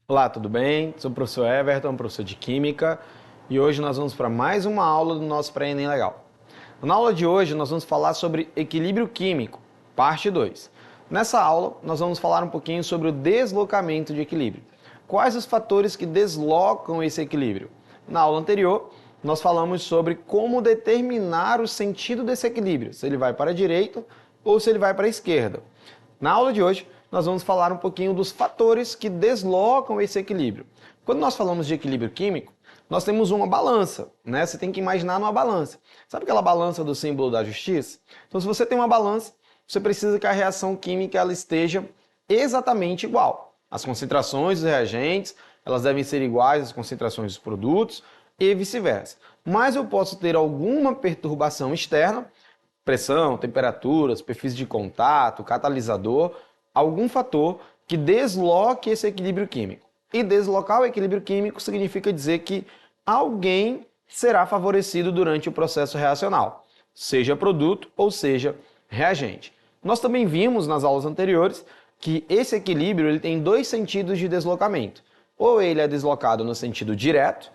Olá, tudo bem? Sou o professor Everton, professor de Química, e hoje nós vamos para mais uma aula do nosso Pré-ENEM Legal. Na aula de hoje nós vamos falar sobre equilíbrio químico, parte 2. Nessa aula nós vamos falar um pouquinho sobre o deslocamento de equilíbrio. Quais os fatores que deslocam esse equilíbrio? Na aula anterior nós falamos sobre como determinar o sentido desse equilíbrio, se ele vai para a direita ou se ele vai para a esquerda. Na aula de hoje nós vamos falar um pouquinho dos fatores que deslocam esse equilíbrio. Quando nós falamos de equilíbrio químico, nós temos uma balança, né? Você tem que imaginar numa balança. Sabe aquela balança do símbolo da justiça? Então, se você tem uma balança, você precisa que a reação química ela esteja exatamente igual. As concentrações dos reagentes, elas devem ser iguais às concentrações dos produtos e vice-versa. Mas eu posso ter alguma perturbação externa, pressão, temperatura, superfície de contato, catalisador, algum fator que desloque esse equilíbrio químico. E deslocar o equilíbrio químico significa dizer que alguém será favorecido durante o processo reacional, seja produto ou seja reagente. Nós também vimos nas aulas anteriores que esse equilíbrio ele tem dois sentidos de deslocamento. Ou ele é deslocado no sentido direto,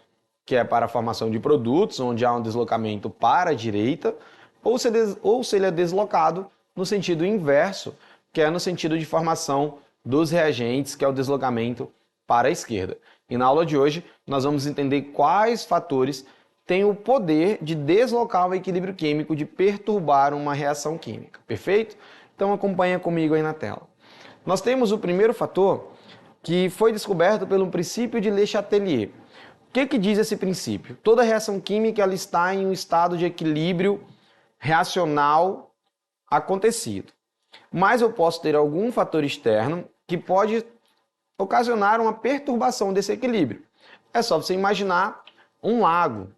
que é para a formação de produtos, onde há um deslocamento para a direita, ou se ele é deslocado no sentido inverso, que é no sentido de formação dos reagentes, que é o deslocamento para a esquerda. E na aula de hoje nós vamos entender quais fatores têm o poder de deslocar o equilíbrio químico, de perturbar uma reação química. Perfeito? Então acompanha comigo aí na tela. Nós temos o primeiro fator que foi descoberto pelo princípio de Le Chatelier. O que diz esse princípio? Toda reação química ela está em um estado de equilíbrio reacional acontecido. Mas eu posso ter algum fator externo que pode ocasionar uma perturbação desse equilíbrio. É só você imaginar um lago,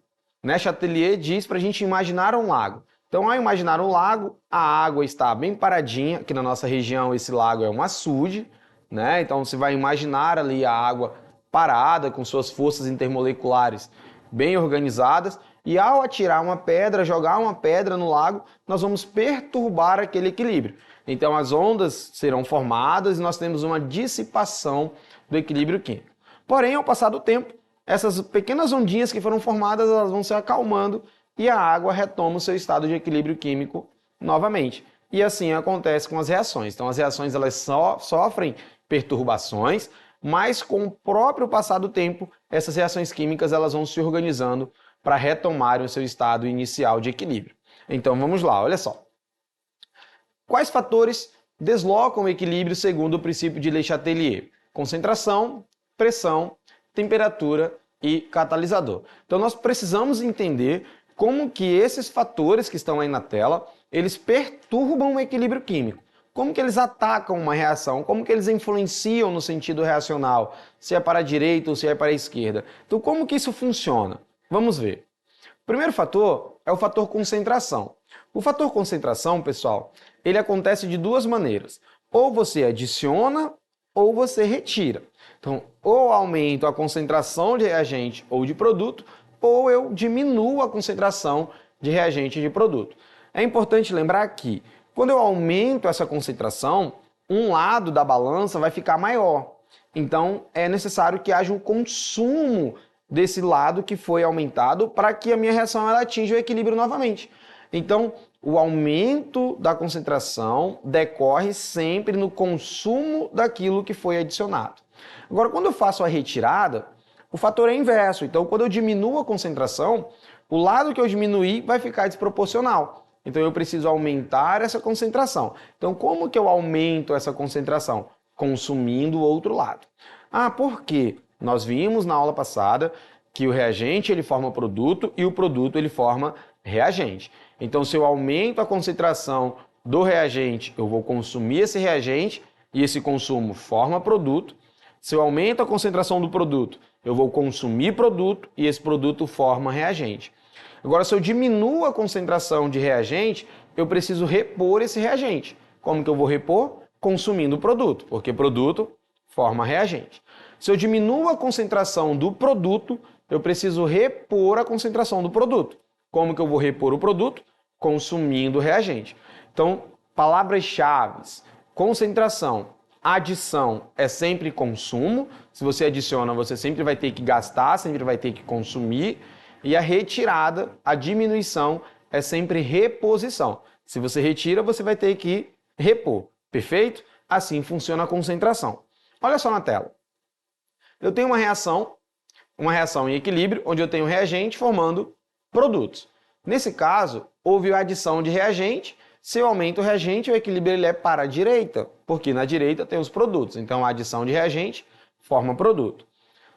né? Chatelier diz para a gente imaginar um lago. Então, ao imaginar um lago, a água está bem paradinha. Aqui na nossa região, esse lago é um açude, né? Então, você vai imaginar ali a água parada, com suas forças intermoleculares bem organizadas. E ao atirar uma pedra, jogar uma pedra no lago, nós vamos perturbar aquele equilíbrio. Então as ondas serão formadas e nós temos uma dissipação do equilíbrio químico. Porém, ao passar do tempo, essas pequenas ondinhas que foram formadas, elas vão se acalmando e a água retoma o seu estado de equilíbrio químico novamente. E assim acontece com as reações. Então as reações elas sofrem perturbações, mas com o próprio passar do tempo, essas reações químicas elas vão se organizando para retomarem o seu estado inicial de equilíbrio. Então vamos lá, olha só. Quais fatores deslocam o equilíbrio segundo o princípio de Le Chatelier? Concentração, pressão, temperatura e catalisador. Então nós precisamos entender como que esses fatores que estão aí na tela, eles perturbam o equilíbrio químico. Como que eles atacam uma reação, como que eles influenciam no sentido reacional, se é para a direita ou se é para a esquerda. Então como que isso funciona? Vamos ver. O primeiro fator é o fator concentração. O fator concentração, pessoal, ele acontece de duas maneiras. Ou você adiciona ou você retira. Então, ou aumento a concentração de reagente ou de produto, ou eu diminuo a concentração de reagente e de produto. É importante lembrar que, quando eu aumento essa concentração, um lado da balança vai ficar maior. Então, é necessário que haja um consumo desse lado que foi aumentado para que a minha reação ela atinja o equilíbrio novamente. Então, o aumento da concentração decorre sempre no consumo daquilo que foi adicionado. Agora, quando eu faço a retirada, o fator é inverso. Então, quando eu diminuo a concentração, o lado que eu diminuí vai ficar desproporcional. Então, eu preciso aumentar essa concentração. Então, como que eu aumento essa concentração? Consumindo o outro lado. Ah, por quê? Nós vimos na aula passada que o reagente ele forma produto e o produto ele forma reagente. Então, se eu aumento a concentração do reagente, eu vou consumir esse reagente e esse consumo forma produto. Se eu aumento a concentração do produto, eu vou consumir produto e esse produto forma reagente. Agora, se eu diminuo a concentração de reagente, eu preciso repor esse reagente. Como que eu vou repor? consumindo o produto, porque produto forma reagente. Se eu diminuo a concentração do produto, eu preciso repor a concentração do produto. Como que eu vou repor o produto? Consumindo o reagente. Então, palavras-chave: concentração, adição é sempre consumo. Se você adiciona, você sempre vai ter que gastar, sempre vai ter que consumir. E a retirada, a diminuição, é sempre reposição. Se você retira, você vai ter que repor. Perfeito? Assim funciona a concentração. Olha só na tela. Eu tenho uma reação em equilíbrio, onde eu tenho reagente formando produtos. Nesse caso, houve a adição de reagente. Se eu aumento o reagente, o equilíbrio ele é para a direita, porque na direita tem os produtos. Então, a adição de reagente forma produto.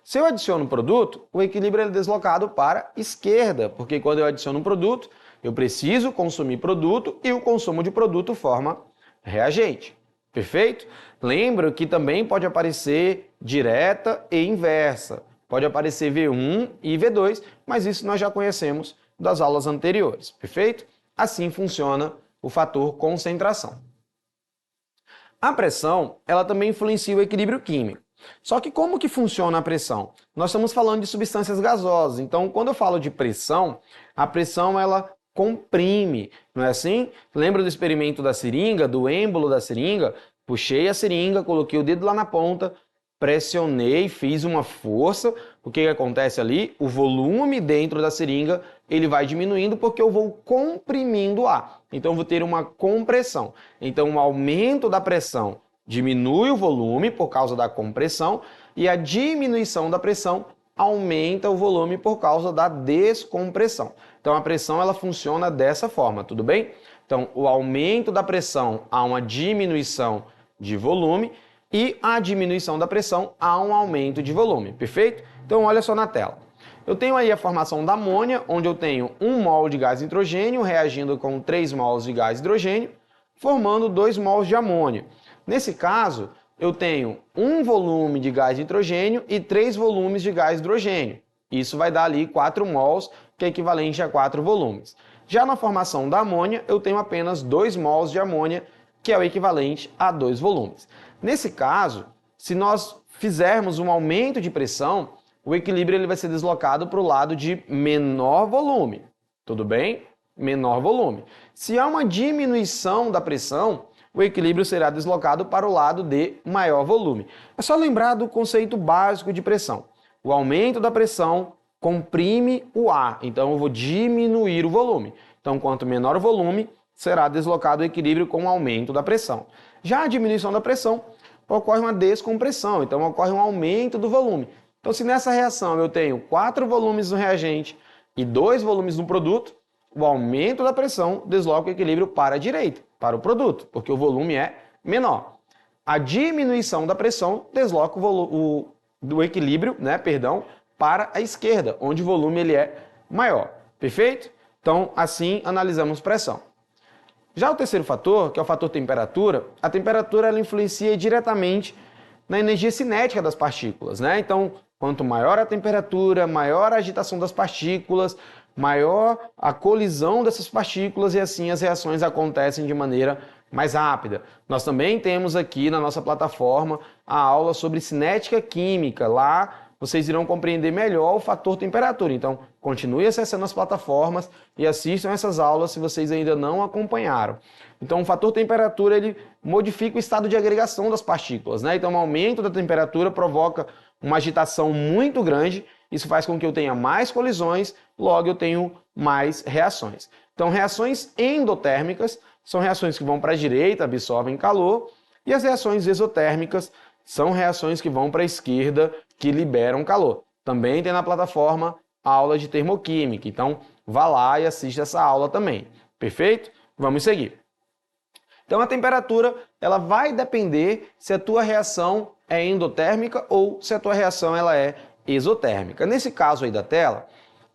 Se eu adiciono produto, o equilíbrio é deslocado para a esquerda, porque quando eu adiciono um produto, eu preciso consumir produto e o consumo de produto forma reagente. Perfeito? Lembra que também pode aparecer direta e inversa. Pode aparecer V1 e V2, mas isso nós já conhecemos das aulas anteriores. Perfeito? Assim funciona o fator concentração. A pressão, ela também influencia o equilíbrio químico. Só que como que funciona a pressão? Nós estamos falando de substâncias gasosas, então quando eu falo de pressão, a pressão ela comprime, não é assim? Lembra do experimento da seringa, do êmbolo da seringa? Puxei a seringa, coloquei o dedo lá na ponta, pressionei, fiz uma força. O que acontece ali? O volume dentro da seringa ele vai diminuindo porque eu vou comprimindo o ar. Então eu vou ter uma compressão. Então o aumento da pressão diminui o volume por causa da compressão e a diminuição da pressão aumenta o volume por causa da descompressão. Então a pressão ela funciona dessa forma, tudo bem? Então o aumento da pressão há uma diminuição de volume e a diminuição da pressão há um aumento de volume, perfeito? Então olha só na tela. Eu tenho aí a formação da amônia, onde eu tenho 1 mol de gás nitrogênio reagindo com 3 mols de gás hidrogênio, formando 2 mols de amônia. Nesse caso, eu tenho 1 volume de gás nitrogênio e 3 volumes de gás hidrogênio. Isso vai dar ali 4 mols, que é equivalente a 4 volumes. Já na formação da amônia, eu tenho apenas 2 mols de amônia, que é o equivalente a 2 volumes. Nesse caso, se nós fizermos um aumento de pressão, o equilíbrio ele vai ser deslocado para o lado de menor volume. Tudo bem? Menor volume. Se há uma diminuição da pressão, o equilíbrio será deslocado para o lado de maior volume. É só lembrar do conceito básico de pressão. O aumento da pressão comprime o ar, então eu vou diminuir o volume. Então, quanto menor o volume, será deslocado o equilíbrio com o aumento da pressão. Já a diminuição da pressão, ocorre uma descompressão, então ocorre um aumento do volume. Então, se nessa reação eu tenho 4 volumes no reagente e 2 volumes no produto, o aumento da pressão desloca o equilíbrio para a direita, para o produto, porque o volume é menor. A diminuição da pressão desloca o equilíbrio, para a esquerda, onde o volume ele é maior. Perfeito? Então, assim analisamos pressão. Já o terceiro fator, que é o fator temperatura, a temperatura ela influencia diretamente na energia cinética das partículas, né? Então, quanto maior a temperatura, maior a agitação das partículas, maior a colisão dessas partículas e assim as reações acontecem de maneira mais rápida. Nós também temos aqui na nossa plataforma a aula sobre cinética química. Lá vocês irão compreender melhor o fator temperatura. Então, continue acessando as plataformas e assistam essas aulas se vocês ainda não acompanharam. Então, o fator temperatura ele modifica o estado de agregação das partículas, né? Então, o aumento da temperatura provoca uma agitação muito grande. Isso faz com que eu tenha mais colisões, logo eu tenho mais reações. Então, reações endotérmicas são reações que vão para a direita, absorvem calor, e as reações exotérmicas são reações que vão para a esquerda, que liberam calor. Também tem na plataforma a aula de termoquímica, então vá lá e assista essa aula também. Perfeito? Vamos seguir. Então a temperatura ela vai depender se a tua reação é endotérmica ou se a tua reação ela é exotérmica. Nesse caso aí da tela,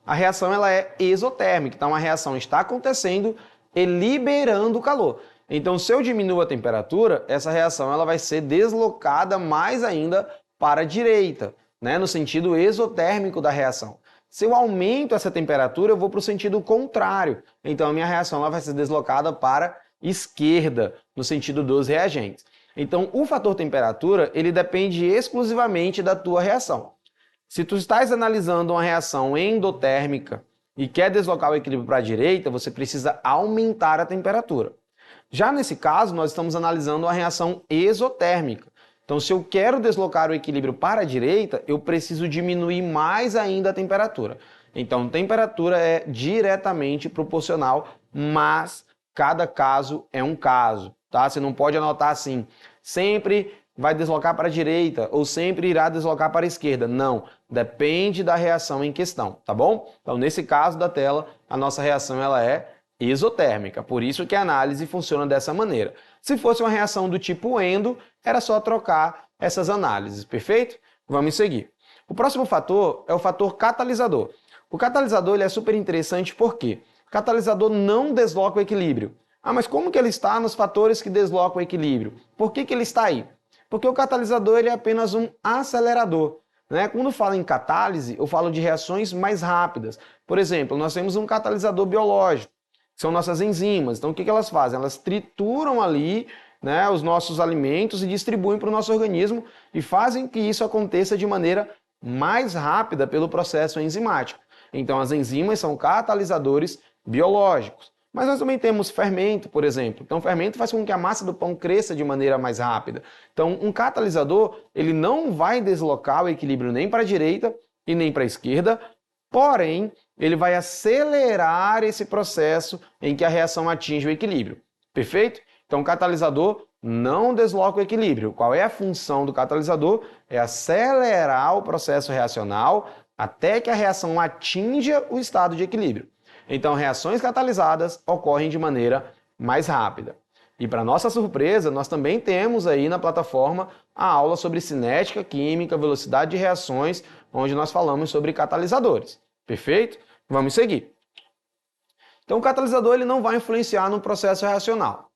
a reação ela é exotérmica, então a reação está acontecendo e liberando calor. Então, se eu diminuo a temperatura, essa reação ela vai ser deslocada mais ainda para a direita, né? No sentido exotérmico da reação. Se eu aumento essa temperatura, eu vou para o sentido contrário. Então, a minha reação ela vai ser deslocada para a esquerda, no sentido dos reagentes. Então, o fator temperatura, ele depende exclusivamente da tua reação. Se tu estás analisando uma reação endotérmica e quer deslocar o equilíbrio para a direita, você precisa aumentar a temperatura. Já nesse caso, nós estamos analisando uma reação exotérmica. Então, se eu quero deslocar o equilíbrio para a direita, eu preciso diminuir mais ainda a temperatura. Então, temperatura é diretamente proporcional, mas cada caso é um caso, tá? Você não pode anotar assim, sempre vai deslocar para a direita ou sempre irá deslocar para a esquerda. Não, depende da reação em questão, tá bom? Então, nesse caso da tela, a nossa reação ela é exotérmica, por isso que a análise funciona dessa maneira. Se fosse uma reação do tipo endo, era só trocar essas análises, perfeito? Vamos seguir. O próximo fator é o fator catalisador. O catalisador ele é super interessante porque o catalisador não desloca o equilíbrio. Ah, mas como que ele está nos fatores que deslocam o equilíbrio? Por que ele está aí? Porque o catalisador ele é apenas um acelerador. Né? Quando falo em catálise, eu falo de reações mais rápidas. Por exemplo, nós temos um catalisador biológico, que são nossas enzimas. Então, o que elas fazem? Elas trituram ali, né, os nossos alimentos e distribuem para o nosso organismo e fazem que isso aconteça de maneira mais rápida pelo processo enzimático. Então, as enzimas são catalisadores biológicos. Mas nós também temos fermento, por exemplo. Então, o fermento faz com que a massa do pão cresça de maneira mais rápida. Então, um catalisador, ele não vai deslocar o equilíbrio nem para a direita e nem para a esquerda, porém, ele vai acelerar esse processo em que a reação atinge o equilíbrio. Perfeito? Então, o catalisador não desloca o equilíbrio. Qual é a função do catalisador? É acelerar o processo reacional até que a reação atinja o estado de equilíbrio. Então, reações catalisadas ocorrem de maneira mais rápida. E para nossa surpresa, nós também temos aí na plataforma a aula sobre cinética, química, velocidade de reações, onde nós falamos sobre catalisadores. Perfeito? Vamos seguir. Então, o catalisador ele não vai influenciar no processo reacional.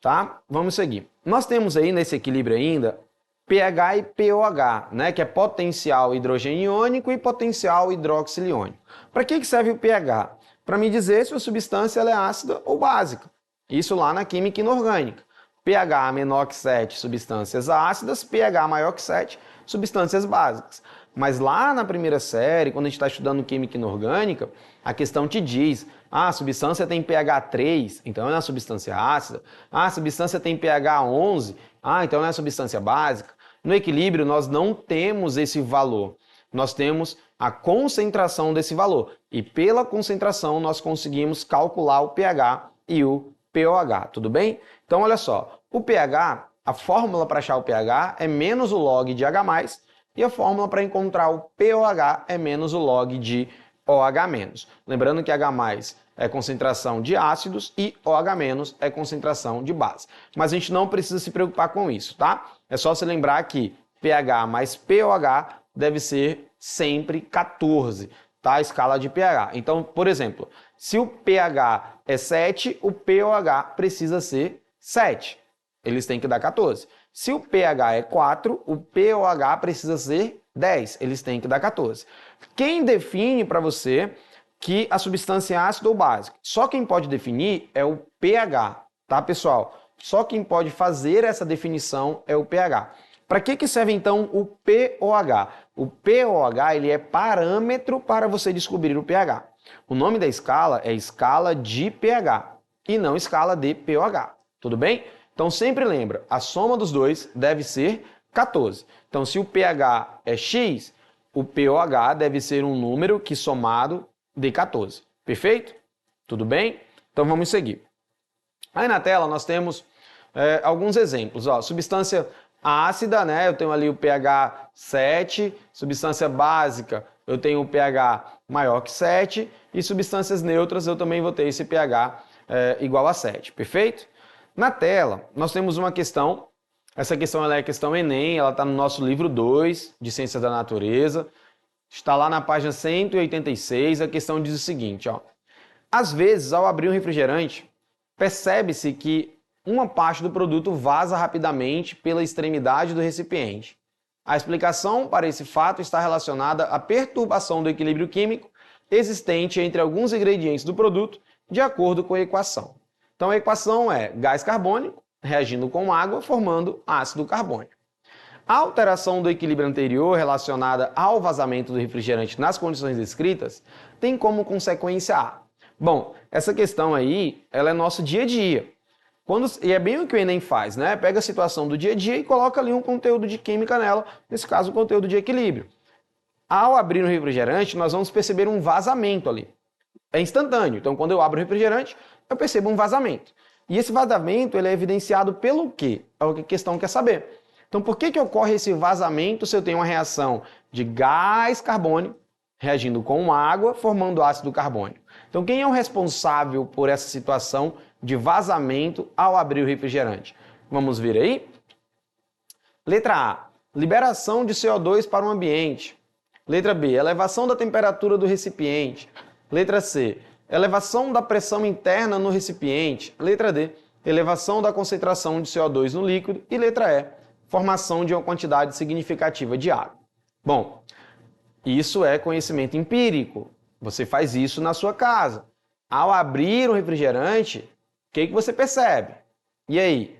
Tá? Vamos seguir. Nós temos aí nesse equilíbrio ainda pH e pOH, né, que é potencial hidrogênio iônico e potencial hidróxido iônico. Para que serve o pH? Para me dizer se a substância ela é ácida ou básica. Isso lá na química inorgânica. pH menor que 7, substâncias ácidas, pH maior que 7, substâncias básicas. Mas lá na primeira série, quando a gente está estudando química inorgânica, a questão te diz, a substância tem pH 3, então é uma substância ácida. A substância tem pH 11, então é uma substância básica. No equilíbrio, nós não temos esse valor. Nós temos a concentração desse valor. E pela concentração, nós conseguimos calcular o pH e o pOH, tudo bem? Então, olha só, o pH, a fórmula para achar o pH é menos o log de H+, e a fórmula para encontrar o pOH é menos o log de OH-. Lembrando que H+ é concentração de ácidos e OH- é concentração de base. Mas a gente não precisa se preocupar com isso, tá? É só se lembrar que pH mais pOH deve ser sempre 14, tá? A escala de pH. Então, por exemplo, se o pH é 7, o pOH precisa ser 7. Eles têm que dar 14. Se o pH é 4, o pOH precisa ser 10. Eles têm que dar 14. Quem define para você que a substância é ácida ou básica? Só quem pode definir é o pH, tá, pessoal? Só quem pode fazer essa definição é o pH. Para que serve, então, o pOH? O pOH ele é parâmetro para você descobrir o pH. O nome da escala é escala de pH e não escala de pOH. Tudo bem? Então, sempre lembra, a soma dos dois deve ser 14. Então, se o pH é X, o pOH deve ser um número que somado dê 14. Perfeito? Tudo bem? Então, vamos seguir. Aí na tela nós temos alguns exemplos. Ó, substância ácida, né? Eu tenho ali o pH 7. Substância básica, eu tenho o pH maior que 7. E substâncias neutras, eu também vou ter esse pH igual a 7. Perfeito? Na tela, nós temos uma questão. Essa questão ela é a questão Enem, ela está no nosso livro 2 de Ciências da Natureza. Está lá na página 186. A questão diz o seguinte, ó. Às vezes, ao abrir um refrigerante, percebe-se que uma parte do produto vaza rapidamente pela extremidade do recipiente. A explicação para esse fato está relacionada à perturbação do equilíbrio químico existente entre alguns ingredientes do produto, de acordo com a equação. Então, a equação é gás carbônico reagindo com água, formando ácido carbônico. A alteração do equilíbrio anterior relacionada ao vazamento do refrigerante nas condições descritas tem como consequência A. Bom, essa questão aí, ela é nosso dia a dia. E é bem o que o Enem faz, né? Pega a situação do dia a dia e coloca ali um conteúdo de química nela, nesse caso, um conteúdo de equilíbrio. Ao abrir o refrigerante, nós vamos perceber um vazamento ali. É instantâneo. Então, quando eu abro o refrigerante, eu percebo um vazamento. E esse vazamento ele é evidenciado pelo quê? É o que a questão quer saber. Então, por que ocorre esse vazamento se eu tenho uma reação de gás carbônico reagindo com água, formando ácido carbônico? Então, quem é o responsável por essa situação de vazamento ao abrir o refrigerante? Vamos ver aí? Letra A, liberação de CO2 para o ambiente. Letra B, elevação da temperatura do recipiente. Letra C, elevação da pressão interna no recipiente. Letra D, elevação da concentração de CO2 no líquido. E letra E, formação de uma quantidade significativa de água. Bom, isso é conhecimento empírico. Você faz isso na sua casa. Ao abrir um refrigerante, o que você percebe? E aí?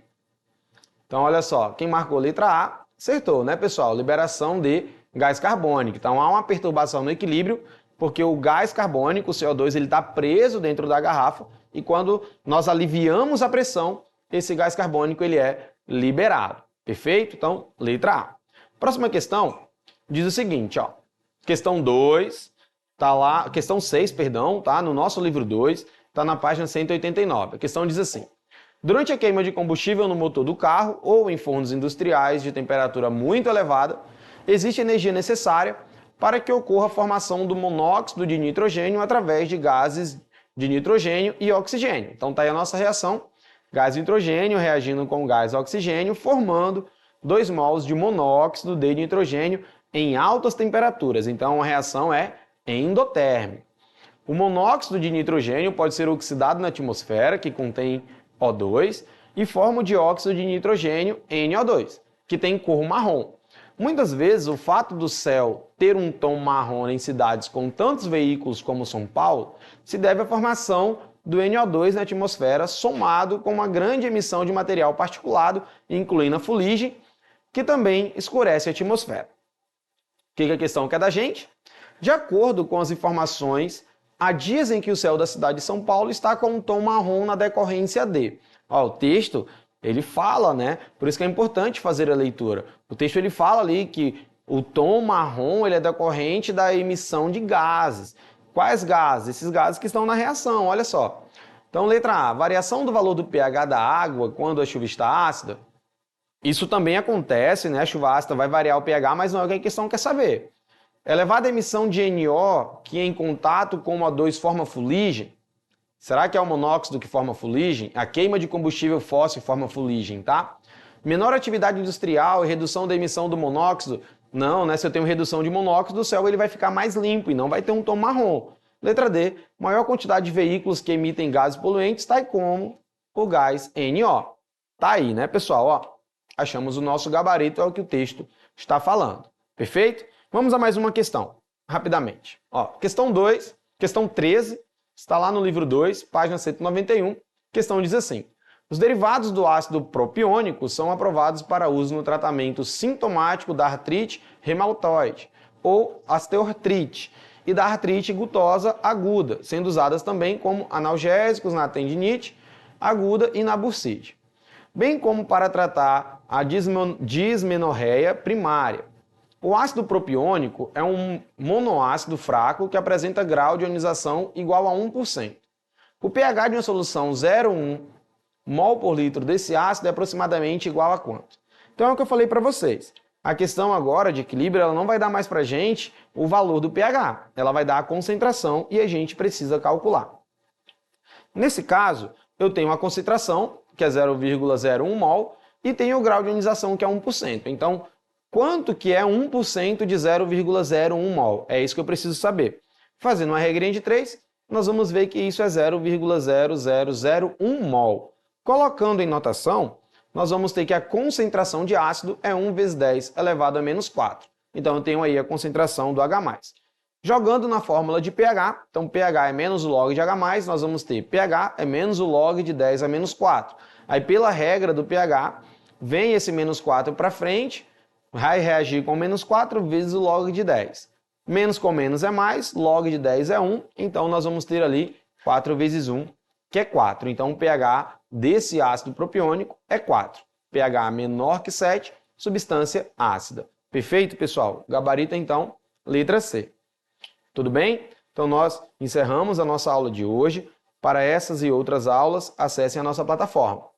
Então, olha só, quem marcou letra A, acertou, né, pessoal? Liberação de gás carbônico. Então, há uma perturbação no equilíbrio, porque o gás carbônico, o CO2, ele está preso dentro da garrafa e quando nós aliviamos a pressão, esse gás carbônico ele é liberado. Perfeito? Então, letra A. Próxima questão diz o seguinte, ó. Questão 2, tá lá, questão 6, perdão, tá? No nosso livro 2, tá na página 189. A questão diz assim: durante a queima de combustível no motor do carro ou em fornos industriais de temperatura muito elevada, existe energia necessária para que ocorra a formação do monóxido de nitrogênio através de gases de nitrogênio e oxigênio. Então tá aí a nossa reação, gás nitrogênio reagindo com gás oxigênio, formando 2 mols de monóxido de nitrogênio em altas temperaturas. Então a reação é endotérmica. O monóxido de nitrogênio pode ser oxidado na atmosfera, que contém O2, e forma o dióxido de nitrogênio, NO2, que tem cor marrom. Muitas vezes, o fato do céu ter um tom marrom em cidades com tantos veículos como São Paulo se deve à formação do NO2 na atmosfera, somado com uma grande emissão de material particulado, incluindo a fuligem, que também escurece a atmosfera. O que a questão quer da gente? De acordo com as informações, há dias em que o céu da cidade de São Paulo está com um tom marrom na decorrência de... Ó, o texto... ele fala, né? Por isso que é importante fazer a leitura. O texto ele fala ali que o tom marrom ele é decorrente da emissão de gases. Quais gases? Esses gases que estão na reação, olha só. Então, letra A, variação do valor do pH da água quando a chuva está ácida. Isso também acontece, né? A chuva ácida vai variar o pH, mas não é o que a questão quer saber. Elevada emissão de NO, que em contato com o O2 forma fuligem. Será que é o monóxido que forma fuligem? A queima de combustível fóssil forma fuligem, tá? Menor atividade industrial e redução da emissão do monóxido? Não, né? Se eu tenho redução de monóxido, o céu ele vai ficar mais limpo e não vai ter um tom marrom. Letra D, maior quantidade de veículos que emitem gases poluentes, tal como o gás NO. Tá aí, né, pessoal? Ó, achamos o nosso gabarito, é o que o texto está falando. Perfeito? Vamos a mais uma questão, rapidamente. Ó, questão 2, questão 13, está lá no livro 2, página 191. A questão diz assim: os derivados do ácido propiônico são aprovados para uso no tratamento sintomático da artrite reumatoide ou osteoartrite e da artrite gutosa aguda, sendo usadas também como analgésicos na tendinite aguda e na bursite, bem como para tratar a dismenorreia primária. O ácido propiônico é um monoácido fraco que apresenta grau de ionização igual a 1%. O pH de uma solução 0,1 mol por litro desse ácido é aproximadamente igual a quanto? Então é o que eu falei para vocês. A questão agora de equilíbrio ela não vai dar mais para a gente o valor do pH, ela vai dar a concentração e a gente precisa calcular. Nesse caso, eu tenho a concentração, que é 0,01 mol, e tenho o grau de ionização, que é 1%. Então, quanto que é 1% de 0,01 mol? É isso que eu preciso saber. Fazendo uma regrinha de 3, nós vamos ver que isso é 0,0001 mol. Colocando em notação, nós vamos ter que a concentração de ácido é 1 vezes 10 elevado a menos 4. Então, eu tenho aí a concentração do H+. Jogando na fórmula de pH, então pH é menos o log de H+, nós vamos ter pH é menos o log de 10 a menos 4. Aí, pela regra do pH, vem esse menos 4 para frente, vai reagir com menos 4 vezes o log de 10. Menos com menos é mais, log de 10 é 1, então nós vamos ter ali 4 vezes 1, que é 4. Então, o pH desse ácido propiônico é 4. pH menor que 7, substância ácida. Perfeito, pessoal? Gabarito, então, letra C. Tudo bem? Então, nós encerramos a nossa aula de hoje. Para essas e outras aulas, acessem a nossa plataforma